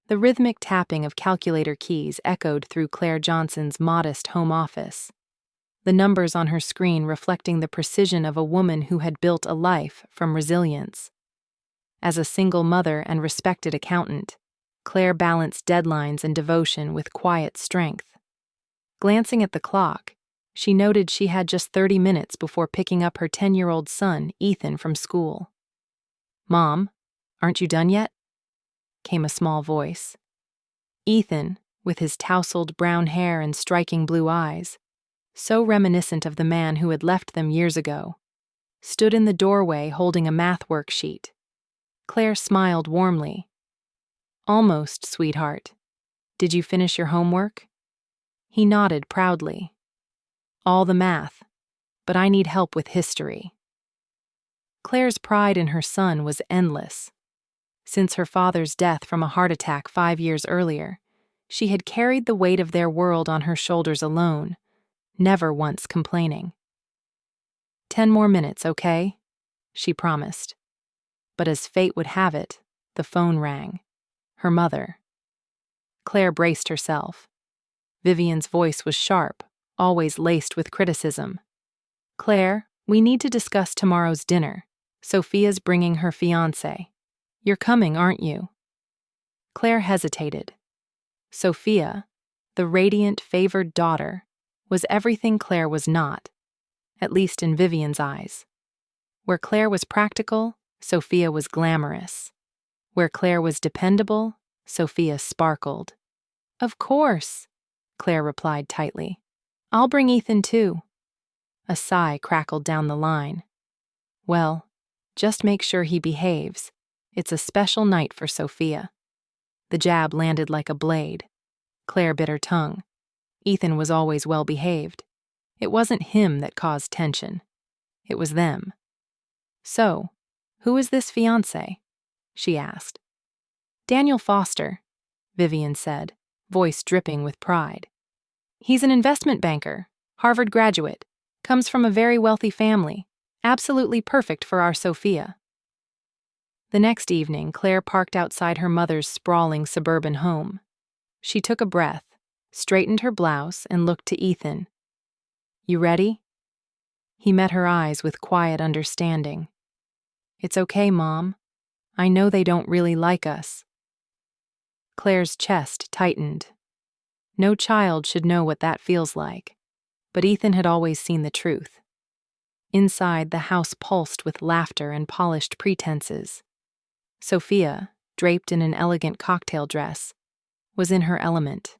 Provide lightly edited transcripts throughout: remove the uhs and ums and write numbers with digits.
The rhythmic tapping of calculator keys echoed through Claire Johnson's modest home office, the numbers on her screen reflecting the precision of a woman who had built a life from resilience. As a single mother and respected accountant, Claire balanced deadlines and devotion with quiet strength. Glancing at the clock, she noted she had just 30 minutes before picking up her 10-year-old son, Ethan, from school. "Mom, aren't you done yet?" came a small voice. Ethan, with his tousled brown hair and striking blue eyes, so reminiscent of the man who had left them years ago, stood in the doorway holding a math worksheet. Claire smiled warmly. "Almost, sweetheart. Did you finish your homework?" He nodded proudly. "All the math, but I need help with history." Claire's pride in her son was endless. Since her father's death from a heart attack 5 years earlier, she had carried the weight of their world on her shoulders alone, never once complaining. 10 more minutes, okay?" she promised. But as fate would have it, the phone rang. Her mother. Claire braced herself. Vivian's voice was sharp, always laced with criticism. "Claire, we need to discuss tomorrow's dinner. Sophia's bringing her fiancé. You're coming, aren't you?" Claire hesitated. Sophia, the radiant, favored daughter, was everything Claire was not, at least in Vivian's eyes. Where Claire was practical, Sophia was glamorous. Where Claire was dependable, Sophia sparkled. "Of course," Claire replied tightly. "I'll bring Ethan too." A sigh crackled down the line. "Well, just make sure he behaves. It's a special night for Sophia." The jab landed like a blade. Claire bit her tongue. Ethan was always well behaved. It wasn't him that caused tension. It was them. "So, who is this fiancé?" she asked. "Daniel Foster," Vivian said, voice dripping with pride. "He's an investment banker, Harvard graduate, comes from a very wealthy family, absolutely perfect for our Sophia." The next evening, Claire parked outside her mother's sprawling suburban home. She took a breath, straightened her blouse, and looked to Ethan. "You ready?" He met her eyes with quiet understanding. "It's okay, Mom. I know they don't really like us." Claire's chest tightened. No child should know what that feels like, but Ethan had always seen the truth. Inside, the house pulsed with laughter and polished pretenses. Sophia, draped in an elegant cocktail dress, was in her element,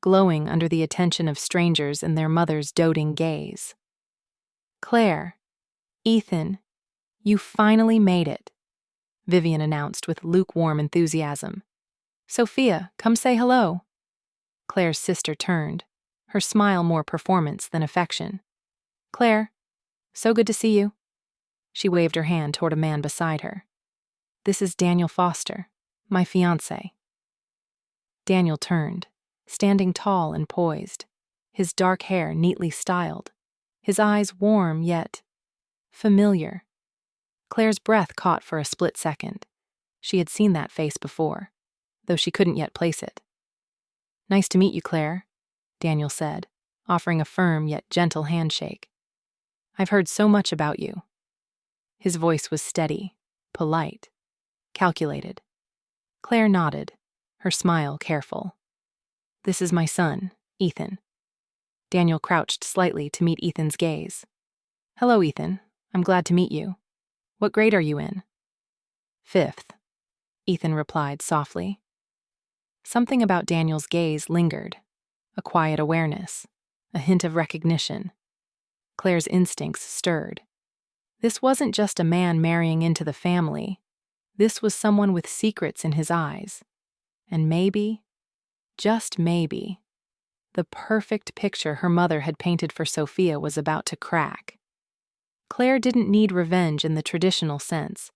glowing under the attention of strangers and their mother's doting gaze. "Claire, Ethan, you finally made it," Vivian announced with lukewarm enthusiasm. "Sophia, come say hello." Claire's sister turned, her smile more performance than affection. "Claire, so good to see you." She waved her hand toward a man beside her. "This is Daniel Foster, my fiancé." Daniel turned, standing tall and poised, his dark hair neatly styled, his eyes warm yet familiar. Claire's breath caught for a split second. She had seen that face before, though she couldn't yet place it. "Nice to meet you, Claire," Daniel said, offering a firm yet gentle handshake. "I've heard so much about you." His voice was steady, polite, calculated. Claire nodded, her smile careful. "This is my son, Ethan." Daniel crouched slightly to meet Ethan's gaze. "Hello, Ethan. I'm glad to meet you. What grade are you in?" "5th," Ethan replied softly. Something about Daniel's gaze lingered, a quiet awareness, a hint of recognition. Claire's instincts stirred. This wasn't just a man marrying into the family. This was someone with secrets in his eyes. And maybe, just maybe, the perfect picture her mother had painted for Sophia was about to crack. Claire didn't need revenge in the traditional sense.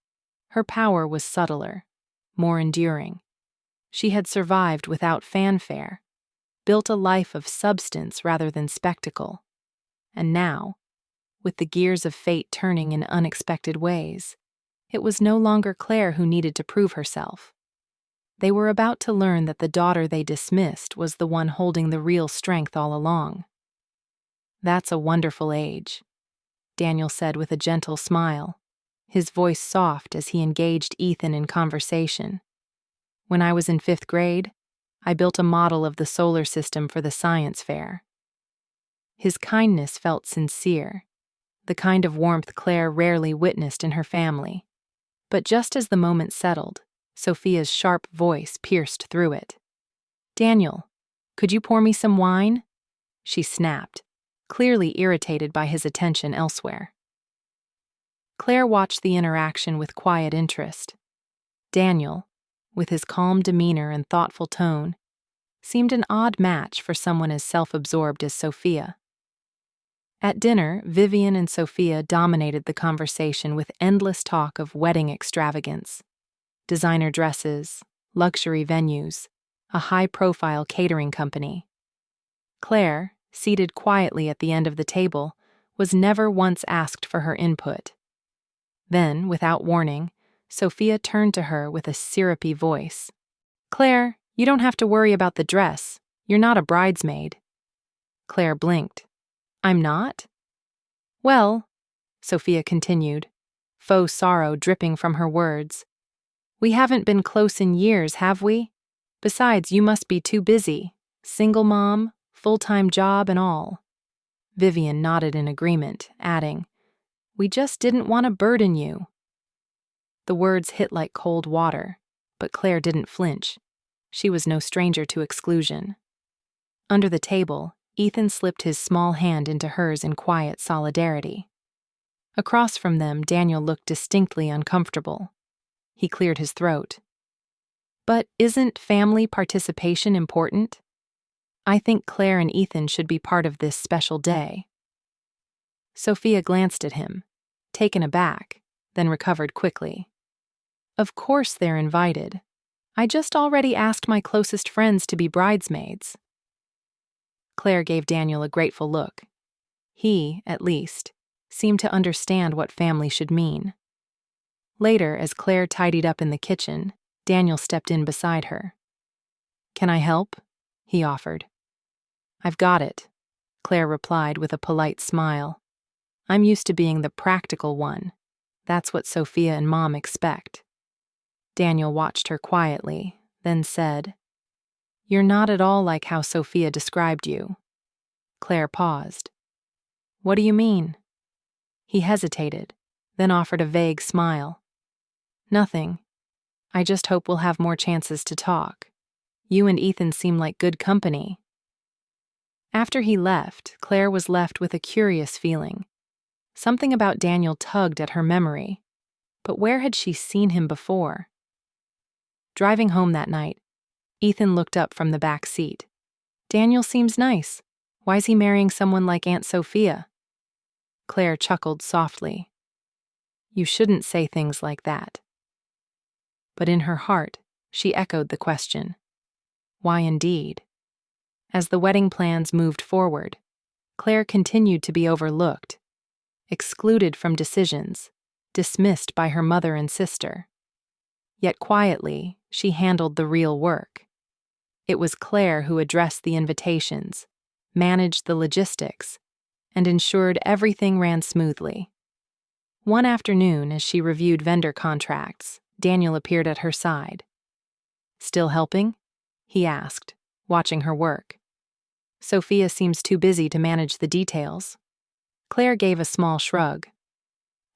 Her power was subtler, more enduring. She had survived without fanfare, built a life of substance rather than spectacle. And now, with the gears of fate turning in unexpected ways, it was no longer Claire who needed to prove herself. They were about to learn that the daughter they dismissed was the one holding the real strength all along. "That's a wonderful age," Daniel said with a gentle smile, his voice soft as he engaged Ethan in conversation. "When I was in 5th grade, I built a model of the solar system for the science fair." His kindness felt sincere, the kind of warmth Claire rarely witnessed in her family. But just as the moment settled, Sophia's sharp voice pierced through it. "Daniel, could you pour me some wine?" she snapped, clearly irritated by his attention elsewhere. Claire watched the interaction with quiet interest. Daniel, with his calm demeanor and thoughtful tone, seemed an odd match for someone as self-absorbed as Sophia. At dinner, Vivian and Sophia dominated the conversation with endless talk of wedding extravagance, designer dresses, luxury venues, a high-profile catering company. Claire, seated quietly at the end of the table, was never once asked for her input. Then, without warning, Sophia turned to her with a syrupy voice. "Claire, you don't have to worry about the dress. You're not a bridesmaid." Claire blinked. "I'm not?" "Well," Sophia continued, faux sorrow dripping from her words, "we haven't been close in years, have we? Besides, you must be too busy. Single mom, full-time job and all." Vivian nodded in agreement, adding, "We just didn't want to burden you." The words hit like cold water, but Claire didn't flinch. She was no stranger to exclusion. Under the table, Ethan slipped his small hand into hers in quiet solidarity. Across from them, Daniel looked distinctly uncomfortable. He cleared his throat. "But isn't family participation important? I think Claire and Ethan should be part of this special day." Sophia glanced at him, taken aback, then recovered quickly. "Of course they're invited. I just already asked my closest friends to be bridesmaids." Claire gave Daniel a grateful look. He, at least, seemed to understand what family should mean. Later, as Claire tidied up in the kitchen, Daniel stepped in beside her. "Can I help?" he offered. "I've got it," Claire replied with a polite smile. "I'm used to being the practical one. That's what Sophia and Mom expect." Daniel watched her quietly, then said, "You're not at all like how Sophia described you." Claire paused. "What do you mean?" He hesitated, then offered a vague smile. "Nothing. I just hope we'll have more chances to talk. You and Ethan seem like good company." After he left, Claire was left with a curious feeling. Something about Daniel tugged at her memory. But where had she seen him before? Driving home that night, Ethan looked up from the back seat. "Daniel seems nice. Why's he marrying someone like Aunt Sophia?" Claire chuckled softly. "You shouldn't say things like that." But in her heart, she echoed the question. Why indeed? As the wedding plans moved forward, Claire continued to be overlooked, excluded from decisions, dismissed by her mother and sister. Yet quietly, she handled the real work. It was Claire who addressed the invitations, managed the logistics, and ensured everything ran smoothly. One afternoon, as she reviewed vendor contracts, Daniel appeared at her side. "Still helping?" he asked, watching her work. "Sophia seems too busy to manage the details." Claire gave a small shrug.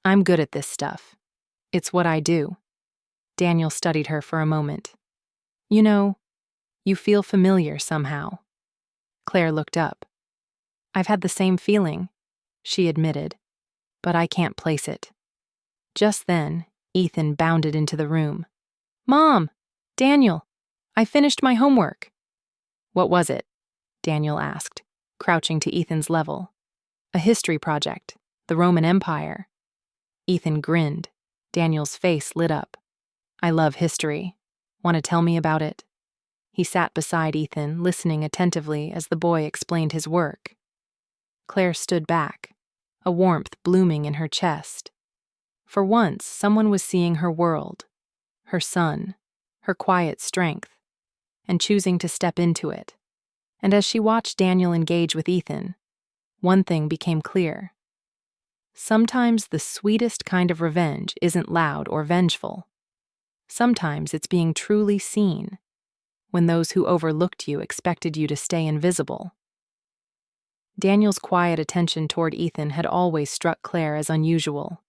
"I'm good at this stuff. It's what I do." Daniel studied her for a moment. "You know, you feel familiar somehow." Claire looked up. "I've had the same feeling," she admitted, "but I can't place it." Just then, Ethan bounded into the room. "Mom! Daniel! I finished my homework." "What was it?" Daniel asked, crouching to Ethan's level. "A history project, the Roman Empire." Ethan grinned. Daniel's face lit up. "I love history. Want to tell me about it?" He sat beside Ethan, listening attentively as the boy explained his work. Claire stood back, a warmth blooming in her chest. For once, someone was seeing her world, her son, her quiet strength, and choosing to step into it. And as she watched Daniel engage with Ethan, one thing became clear. Sometimes the sweetest kind of revenge isn't loud or vengeful. Sometimes it's being truly seen, when those who overlooked you expected you to stay invisible. Daniel's quiet attention toward Ethan had always struck Claire as unusual,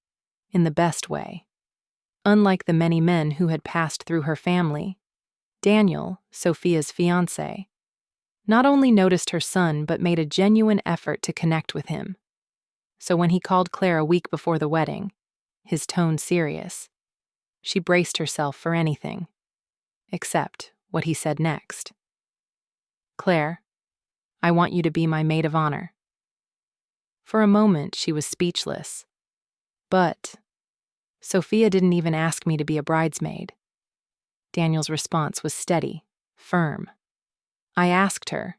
in the best way. Unlike the many men who had passed through her family, Daniel, Sophia's fiancé, not only noticed her son but made a genuine effort to connect with him. So when he called Claire a week before the wedding, his tone serious, she braced herself for anything, except what he said next. "Claire, I want you to be my maid of honor." For a moment, she was speechless. "But Sophia didn't even ask me to be a bridesmaid." Daniel's response was steady, firm. "I asked her.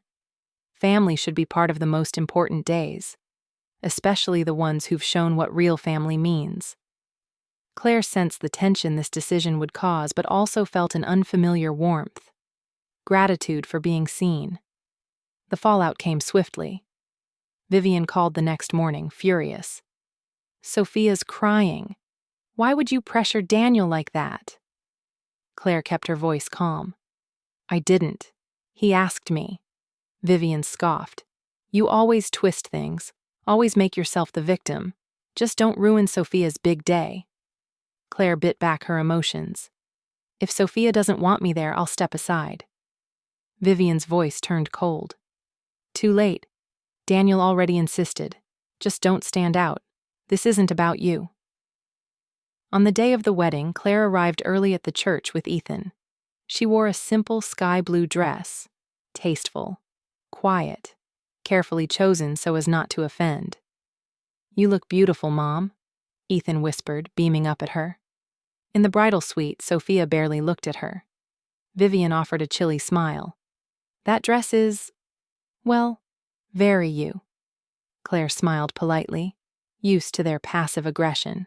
Family should be part of the most important days, especially the ones who've shown what real family means." Claire sensed the tension this decision would cause, but also felt an unfamiliar warmth, gratitude for being seen. The fallout came swiftly. Vivian called the next morning, furious. "Sophia's crying. Why would you pressure Daniel like that?" Claire kept her voice calm. "I didn't. He asked me." Vivian scoffed. "You always twist things, always make yourself the victim. Just don't ruin Sophia's big day." Claire bit back her emotions. "If Sophia doesn't want me there, I'll step aside." Vivian's voice turned cold. "Too late. Daniel already insisted. Just don't stand out. This isn't about you." On the day of the wedding, Claire arrived early at the church with Ethan. She wore a simple sky blue dress, tasteful, quiet, carefully chosen so as not to offend. "You look beautiful, Mom," Ethan whispered, beaming up at her. In the bridal suite, Sophia barely looked at her. Vivian offered a chilly smile. "That dress is, well, very you." Claire smiled politely, used to their passive aggression.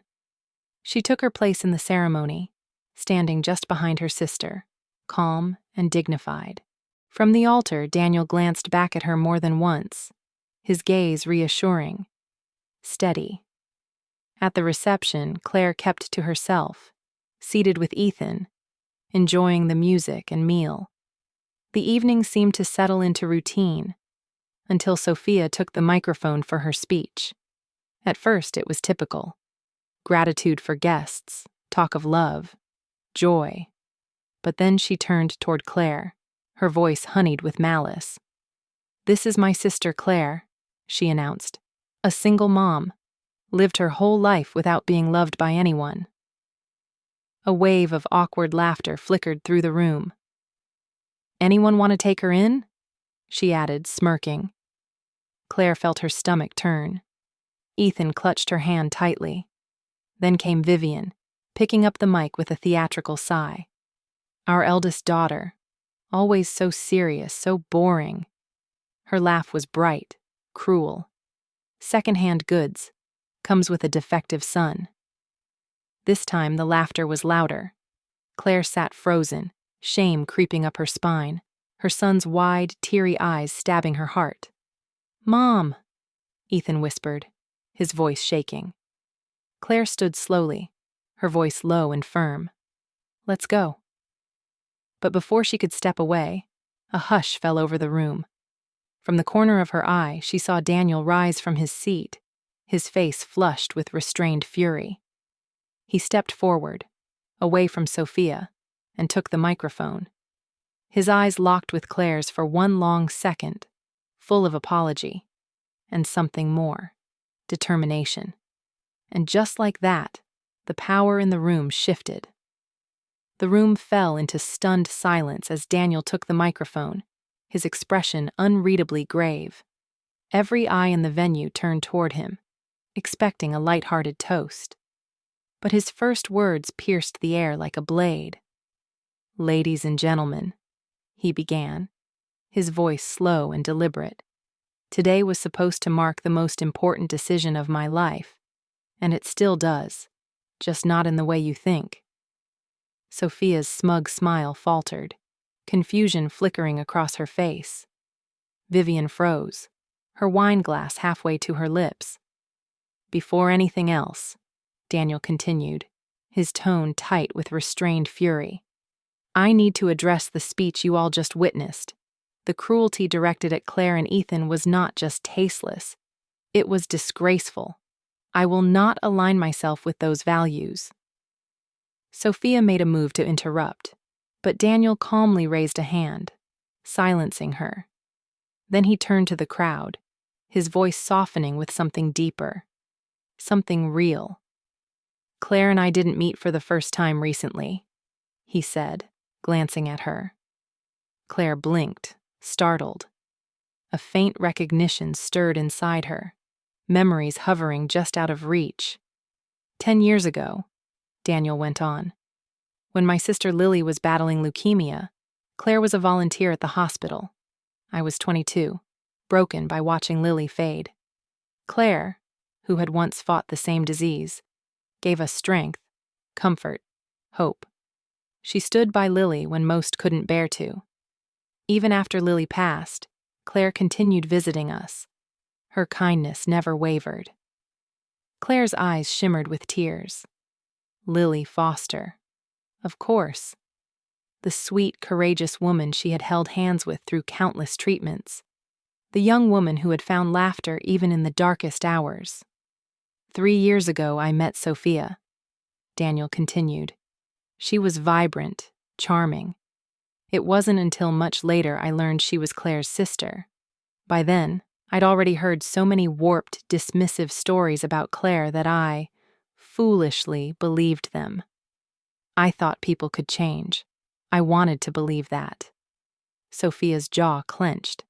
She took her place in the ceremony, standing just behind her sister, calm and dignified. From the altar, Daniel glanced back at her more than once, his gaze reassuring, steady. At the reception, Claire kept to herself, seated with Ethan, enjoying the music and meal. The evening seemed to settle into routine, until Sophia took the microphone for her speech. At first, it was typical. Gratitude for guests, talk of love, joy. But then she turned toward Claire, her voice honeyed with malice. "This is my sister Claire," she announced. "A single mom, lived her whole life without being loved by anyone." A wave of awkward laughter flickered through the room. "Anyone want to take her in?" she added, smirking. Claire felt her stomach turn. Ethan clutched her hand tightly. Then came Vivian, picking up the mic with a theatrical sigh. "Our eldest daughter, always so serious, so boring." Her laugh was bright, cruel. "Second-hand goods, comes with a defective son." This time the laughter was louder. Claire sat frozen, shame creeping up her spine, her son's wide, teary eyes stabbing her heart. "Mom," Ethan whispered, his voice shaking. Claire stood slowly, her voice low and firm. "Let's go." But before she could step away, a hush fell over the room. From the corner of her eye, she saw Daniel rise from his seat, his face flushed with restrained fury. He stepped forward, away from Sophia, and took the microphone. His eyes locked with Claire's for one long second, full of apology, and something more, determination. And just like that, the power in the room shifted. The room fell into stunned silence as Daniel took the microphone, his expression unreadably grave. Every eye in the venue turned toward him, expecting a light-hearted toast. But his first words pierced the air like a blade. "Ladies and gentlemen," he began, his voice slow and deliberate. "Today was supposed to mark the most important decision of my life, and it still does, just not in the way you think." Sophia's smug smile faltered, confusion flickering across her face. Vivian froze, her wine glass halfway to her lips. Before anything else, Daniel continued, his tone tight with restrained fury, I need to address the speech you all just witnessed. The cruelty directed at Claire and Ethan was not just tasteless, it was disgraceful. I will not align myself with those values. Sophia made a move to interrupt, but Daniel calmly raised a hand, silencing her. Then he turned to the crowd, his voice softening with something deeper, something real. Claire and I didn't meet for the first time recently, he said, glancing at her. Claire blinked, startled. A faint recognition stirred inside her, memories hovering just out of reach. 10 years ago, Daniel went on, when my sister Lily was battling leukemia, Claire was a volunteer at the hospital. I was 22, broken by watching Lily fade. Claire, who had once fought the same disease, gave us strength, comfort, hope. She stood by Lily when most couldn't bear to. Even after Lily passed, Claire continued visiting us. Her kindness never wavered. Claire's eyes shimmered with tears. Lily Foster. Of course. The sweet, courageous woman she had held hands with through countless treatments. The young woman who had found laughter even in the darkest hours. 3 years ago, I met Sophia, Daniel continued. She was vibrant, charming. It wasn't until much later I learned she was Claire's sister. By then, I'd already heard so many warped, dismissive stories about Claire that I, foolishly, believed them. I thought people could change. I wanted to believe that. Sophia's jaw clenched.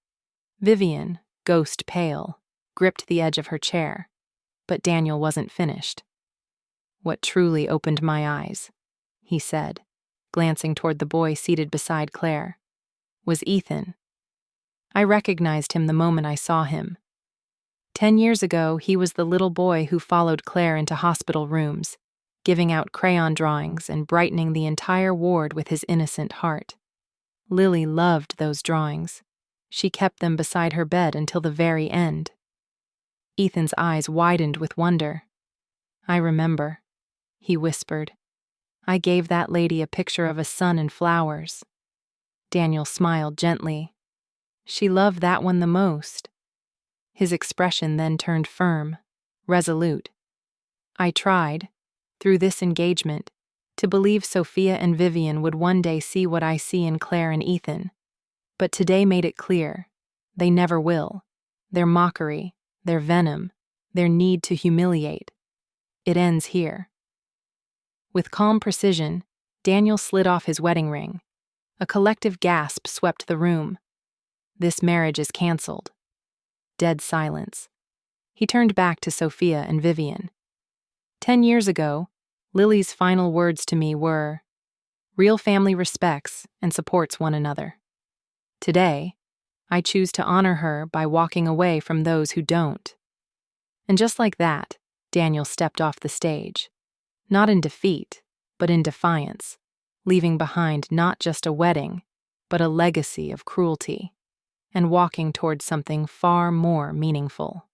Vivian, ghost pale, gripped the edge of her chair, but Daniel wasn't finished. What truly opened my eyes, he said, glancing toward the boy seated beside Claire, was Ethan. I recognized him the moment I saw him. 10 years ago, he was the little boy who followed Claire into hospital rooms, giving out crayon drawings and brightening the entire ward with his innocent heart. Lily loved those drawings. She kept them beside her bed until the very end. Ethan's eyes widened with wonder. I remember, he whispered. I gave that lady a picture of a sun and flowers. Daniel smiled gently. She loved that one the most. His expression then turned firm, resolute. I tried, through this engagement, to believe Sophia and Vivian would one day see what I see in Claire and Ethan. But today made it clear. They never will. Their mockery, their venom, their need to humiliate. It ends here. With calm precision, Daniel slid off his wedding ring. A collective gasp swept the room. This marriage is canceled. Dead silence. He turned back to Sophia and Vivian. 10 years ago, Lily's final words to me were, real family respects and supports one another. Today, I choose to honor her by walking away from those who don't. And just like that, Daniel stepped off the stage. Not in defeat, but in defiance, leaving behind not just a wedding, but a legacy of cruelty, and walking towards something far more meaningful.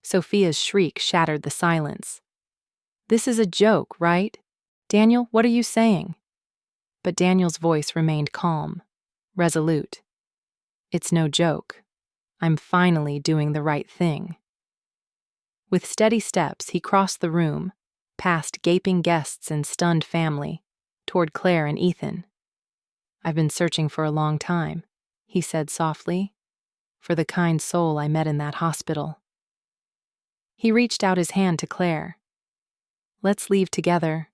Sophia's shriek shattered the silence. This is a joke, right? Daniel, what are you saying? But Daniel's voice remained calm, resolute. It's no joke. I'm finally doing the right thing. With steady steps, he crossed the room, past gaping guests and stunned family, toward Claire and Ethan. I've been searching for a long time, he said softly, for the kind soul I met in that hospital. He reached out his hand to Claire. Let's leave together.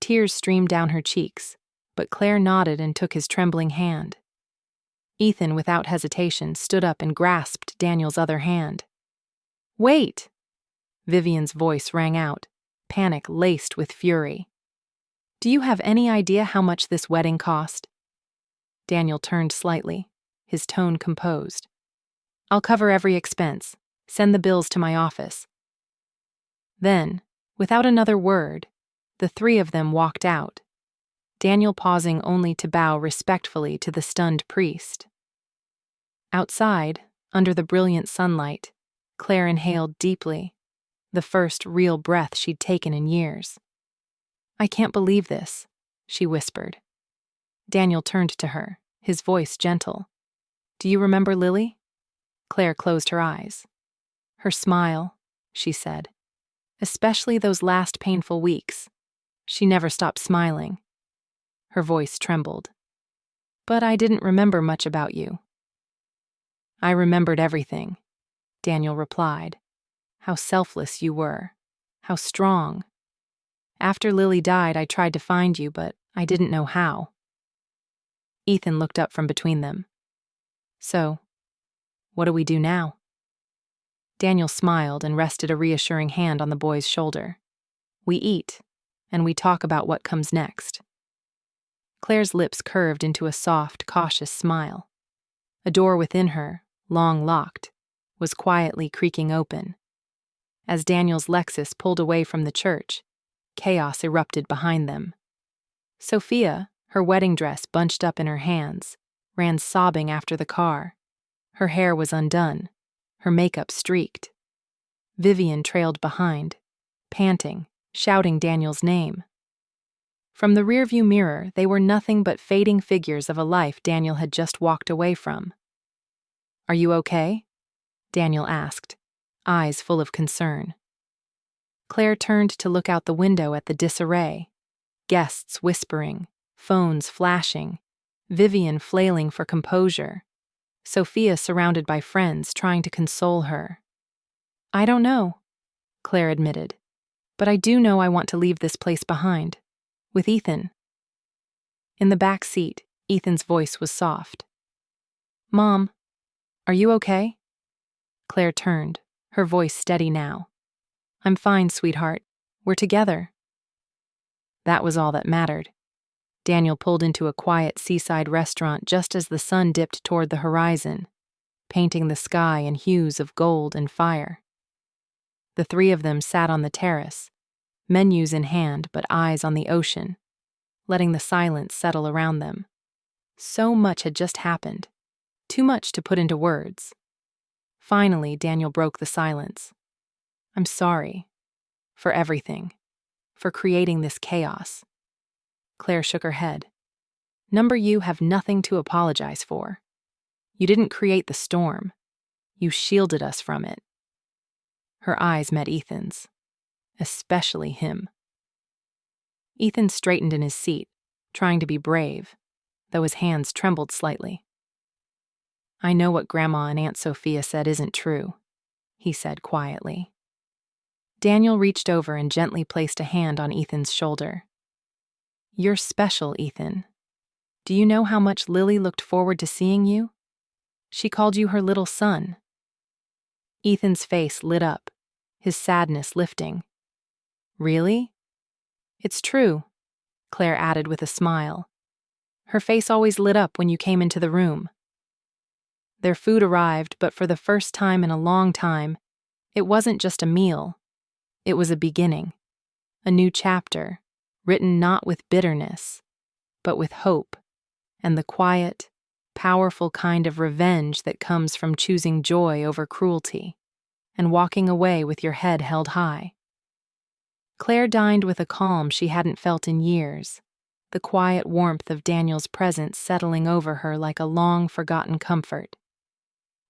Tears streamed down her cheeks, but Claire nodded and took his trembling hand. Ethan, without hesitation, stood up and grasped Daniel's other hand. Wait! Vivian's voice rang out, panic laced with fury. Do you have any idea how much this wedding cost? Daniel turned slightly, his tone composed. I'll cover every expense. Send the bills to my office. Then, without another word, The three of them walked out, Daniel pausing only to bow respectfully to the stunned priest. Outside, under the brilliant sunlight, Claire inhaled deeply, the first real breath she'd taken in years. "I can't believe this," she whispered. Daniel turned to her, his voice gentle. "Do you remember Lily?" Claire closed her eyes. "Her smile," she said. "Especially those last painful weeks. She never stopped smiling." Her voice trembled. "But I didn't remember much about you." "I remembered everything," Daniel replied. "How selfless you were. How strong. After Lily died, I tried to find you, but I didn't know how." Ethan looked up from between them. "So, what do we do now?" Daniel smiled and rested a reassuring hand on the boy's shoulder. "We eat, and we talk about what comes next." Claire's lips curved into a soft, cautious smile. A door within her, long locked, was quietly creaking open. As Daniel's Lexus pulled away from the church, chaos erupted behind them. Sophia, her wedding dress bunched up in her hands, ran sobbing after the car. Her hair was undone, her makeup streaked. Vivian trailed behind, panting, shouting Daniel's name. From the rearview mirror, they were nothing but fading figures of a life Daniel had just walked away from. "Are you okay?" Daniel asked, eyes full of concern. Claire turned to look out the window at the disarray. Guests whispering, phones flashing, Vivian flailing for composure, Sophia surrounded by friends trying to console her. "I don't know," Claire admitted, "but I do know I want to leave this place behind. With Ethan." In the back seat, Ethan's voice was soft. "Mom, are you okay?" Claire turned, her voice steady now. "I'm fine, sweetheart. We're together." That was all that mattered. Daniel pulled into a quiet seaside restaurant just as the sun dipped toward the horizon, painting the sky in hues of gold and fire. The three of them sat on the terrace, menus in hand but eyes on the ocean, letting the silence settle around them. So much had just happened, too much to put into words. Finally, Daniel broke the silence. "I'm sorry. For everything. For creating this chaos." Claire shook her head. "You have nothing to apologize for. You didn't create the storm. You shielded us from it." Her eyes met Ethan's. Especially him. Ethan straightened in his seat, trying to be brave, though his hands trembled slightly. "I know what Grandma and Aunt Sophia said isn't true," he said quietly. Daniel reached over and gently placed a hand on Ethan's shoulder. "You're special, Ethan. Do you know how much Lily looked forward to seeing you? She called you her little son." Ethan's face lit up, his sadness lifting. "Really?" "It's true," Claire added with a smile. Her face always lit up when you came into the room. Their food arrived, but for the first time in a long time, it wasn't just a meal. It was a beginning, a new chapter, written not with bitterness, but with hope, and the quiet, powerful kind of revenge that comes from choosing joy over cruelty, and walking away with your head held high. Claire dined with a calm she hadn't felt in years, the quiet warmth of Daniel's presence settling over her like a long-forgotten comfort.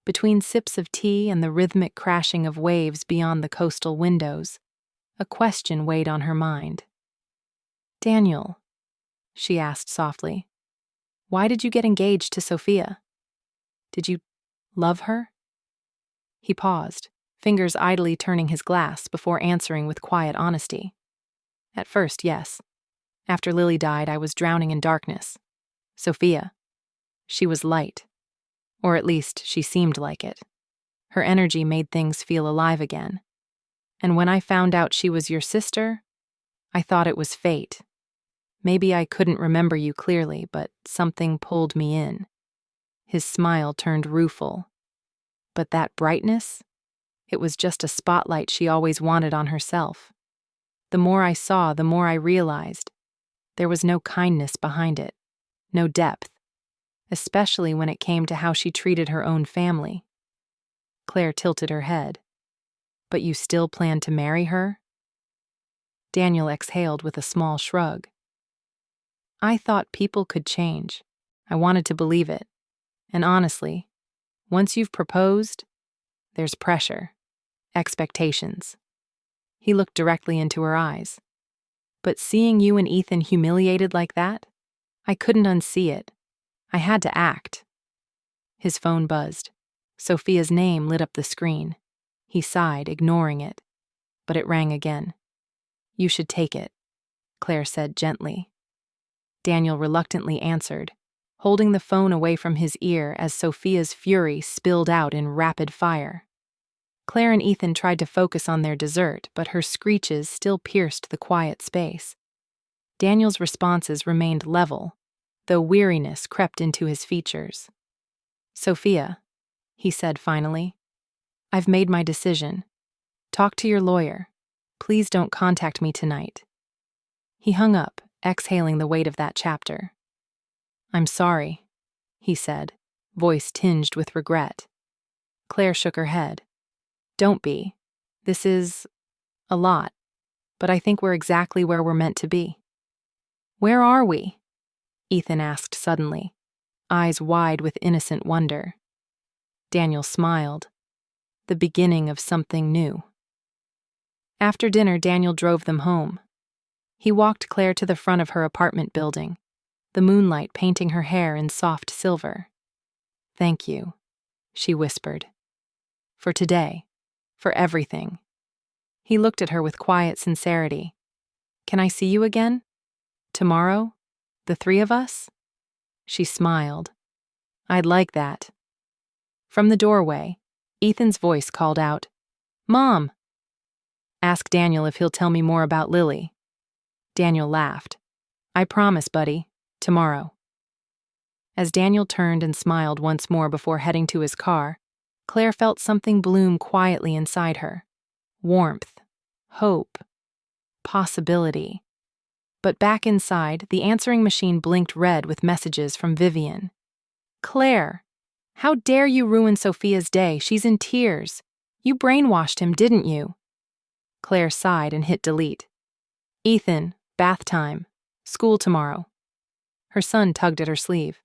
Between sips of tea and the rhythmic crashing of waves beyond the coastal windows, a question weighed on her mind. "Daniel," she asked softly, "why did you get engaged to Sophia? Did you love her?" He paused, fingers idly turning his glass before answering with quiet honesty. "At first, yes. After Lily died, I was drowning in darkness. Sophia. She was light. Or at least, she seemed like it. Her energy made things feel alive again. And when I found out she was your sister, I thought it was fate. Maybe I couldn't remember you clearly, but something pulled me in." His smile turned rueful. "But that brightness? It was just a spotlight she always wanted on herself." The more I saw, the more I realized there was no kindness behind it, no depth, especially when it came to how she treated her own family. Claire tilted her head. But you still plan to marry her? Daniel exhaled with a small shrug. I thought people could change. I wanted to believe it. And honestly, once you've proposed, there's pressure, expectations. He looked directly into her eyes. But seeing you and Ethan humiliated like that, I couldn't unsee it. I had to act. His phone buzzed. Sophia's name lit up the screen. He sighed, ignoring it. But it rang again. You should take it, Claire said gently. Daniel reluctantly answered, holding the phone away from his ear as Sophia's fury spilled out in rapid fire. Claire and Ethan tried to focus on their dessert, but her screeches still pierced the quiet space. Daniel's responses remained level, though weariness crept into his features. Sophia, he said finally, I've made my decision. Talk to your lawyer. Please don't contact me tonight. He hung up, exhaling the weight of that chapter. I'm sorry, he said, voice tinged with regret. Claire shook her head. Don't be. This is a lot, but I think we're exactly where we're meant to be. Where are we? Ethan asked suddenly, eyes wide with innocent wonder. Daniel smiled. The beginning of something new. After dinner, Daniel drove them home. He walked Claire to the front of her apartment building, the moonlight painting her hair in soft silver. Thank you, she whispered. For today, for everything. He looked at her with quiet sincerity. Can I see you again? Tomorrow? The three of us? She smiled. I'd like that. From the doorway, Ethan's voice called out, Mom! Ask Daniel if he'll tell me more about Lily. Daniel laughed. I promise, buddy. Tomorrow. As Daniel turned and smiled once more before heading to his car, Claire felt something bloom quietly inside her. Warmth, hope, possibility. But back inside, the answering machine blinked red with messages from Vivian. Claire, how dare you ruin Sophia's day? She's in tears. You brainwashed him, didn't you? Claire sighed and hit delete. Ethan, bath time. School tomorrow. Her son tugged at her sleeve.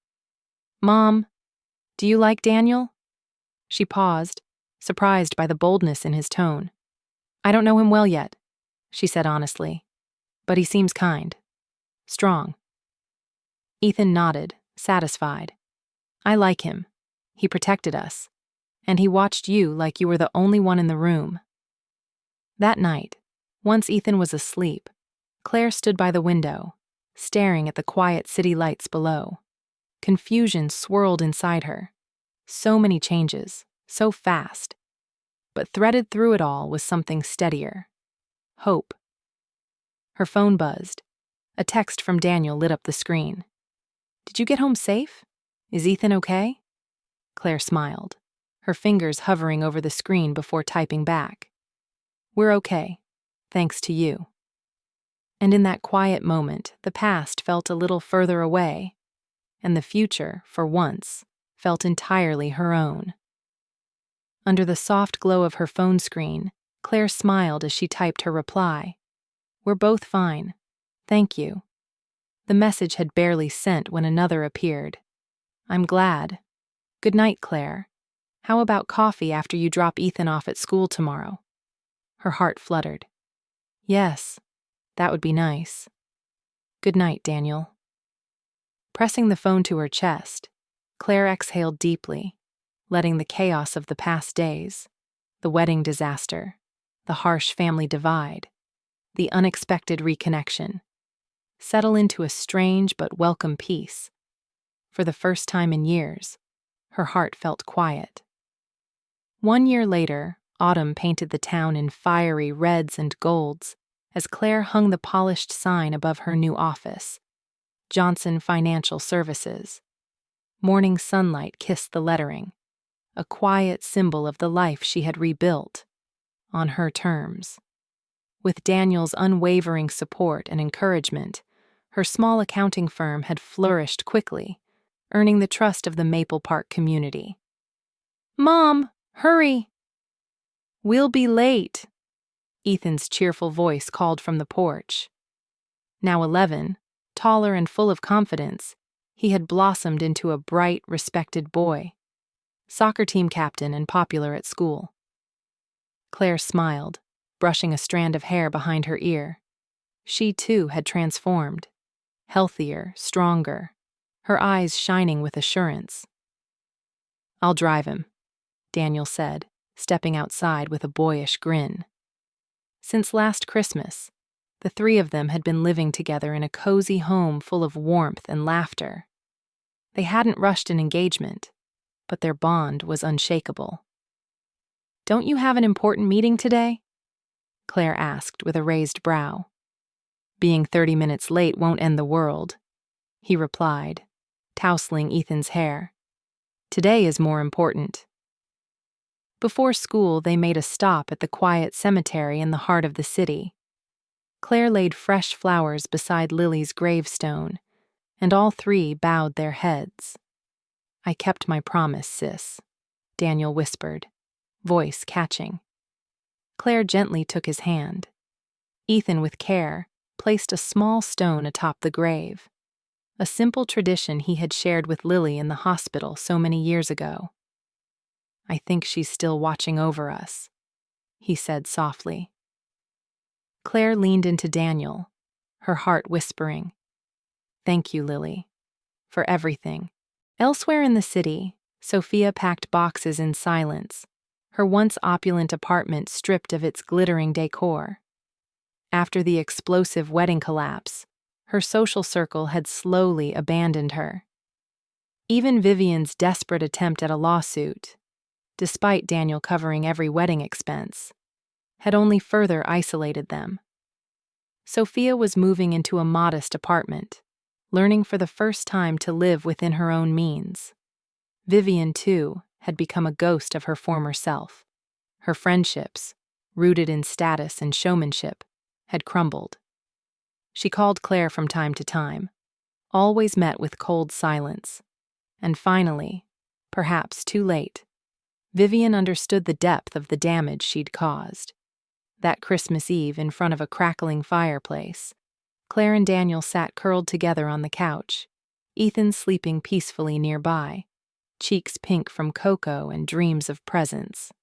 Mom, do you like Daniel? She paused, surprised by the boldness in his tone. I don't know him well yet, she said honestly, but he seems kind, strong. Ethan nodded, satisfied. I like him. He protected us, and he watched you like you were the only one in the room. That night, once Ethan was asleep, Claire stood by the window, staring at the quiet city lights below. Confusion swirled inside her. So many changes, so fast. But threaded through it all was something steadier. Hope. Her phone buzzed. A text from Daniel lit up the screen. Did you get home safe? Is Ethan okay? Claire smiled, her fingers hovering over the screen before typing back. We're okay, thanks to you. And in that quiet moment, the past felt a little further away, and the future, for once, felt entirely her own. Under the soft glow of her phone screen, Claire smiled as she typed her reply. We're both fine. Thank you. The message had barely sent when another appeared. I'm glad. Good night, Claire. How about coffee after you drop Ethan off at school tomorrow? Her heart fluttered. Yes, that would be nice. Good night, Daniel. Pressing the phone to her chest, Claire exhaled deeply, letting the chaos of the past days, the wedding disaster, the harsh family divide, the unexpected reconnection, settle into a strange but welcome peace. For the first time in years, her heart felt quiet. 1 year later, autumn painted the town in fiery reds and golds as Claire hung the polished sign above her new office, Johnson Financial Services. Morning sunlight kissed the lettering, a quiet symbol of the life she had rebuilt, on her terms. With Daniel's unwavering support and encouragement, her small accounting firm had flourished quickly, earning the trust of the Maple Park community. "Mom, hurry! We'll be late," Ethan's cheerful voice called from the porch. Now 11, taller and full of confidence, he had blossomed into a bright, respected boy, soccer team captain and popular at school. Claire smiled, brushing a strand of hair behind her ear. She, too, had transformed. Healthier, stronger, her eyes shining with assurance. "I'll drive him," Daniel said, stepping outside with a boyish grin. Since last Christmas, the three of them had been living together in a cozy home full of warmth and laughter. They hadn't rushed an engagement, but their bond was unshakable. "Don't you have an important meeting today?" Claire asked with a raised brow. "Being 30 minutes late won't end the world," he replied, tousling Ethan's hair. "Today is more important." Before school, they made a stop at the quiet cemetery in the heart of the city. Claire laid fresh flowers beside Lily's gravestone, and all three bowed their heads. "I kept my promise, sis," Daniel whispered, voice catching. Claire gently took his hand. Ethan, with care, placed a small stone atop the grave, a simple tradition he had shared with Lily in the hospital so many years ago. "I think she's still watching over us," he said softly. Claire leaned into Daniel, her heart whispering, "Thank you, Lily, for everything." Elsewhere in the city, Sophia packed boxes in silence, her once opulent apartment stripped of its glittering decor. After the explosive wedding collapse, her social circle had slowly abandoned her. Even Vivian's desperate attempt at a lawsuit, despite Daniel covering every wedding expense, had only further isolated them. Sophia was moving into a modest apartment, learning for the first time to live within her own means. Vivian, too, had become a ghost of her former self. Her friendships, rooted in status and showmanship, had crumbled. She called Claire from time to time, always met with cold silence. And finally, perhaps too late, Vivian understood the depth of the damage she'd caused. That Christmas Eve, in front of a crackling fireplace, Claire and Daniel sat curled together on the couch, Ethan sleeping peacefully nearby, cheeks pink from cocoa and dreams of presents.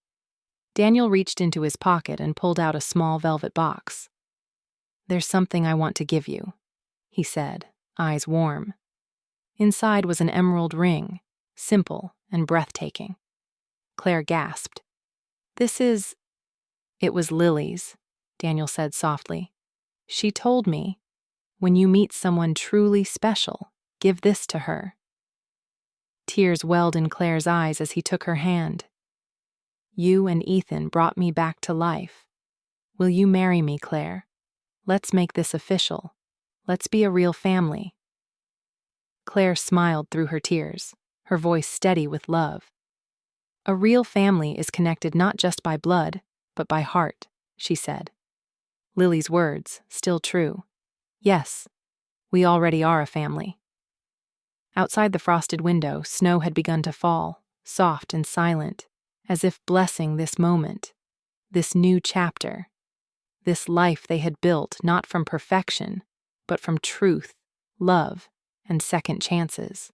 Daniel reached into his pocket and pulled out a small velvet box. "There's something I want to give you," he said, eyes warm. Inside was an emerald ring, simple and breathtaking. Claire gasped. "This is—" "It was Lily's," Daniel said softly. "She told me, when you meet someone truly special, give this to her." Tears welled in Claire's eyes as he took her hand. "You and Ethan brought me back to life. Will you marry me, Claire? Let's make this official. Let's be a real family." Claire smiled through her tears, her voice steady with love. "A real family is connected not just by blood, but by heart," she said. Lily's words, still true. "Yes, we already are a family." Outside the frosted window, snow had begun to fall, soft and silent, as if blessing this moment, this new chapter, this life they had built not from perfection, but from truth, love, and second chances.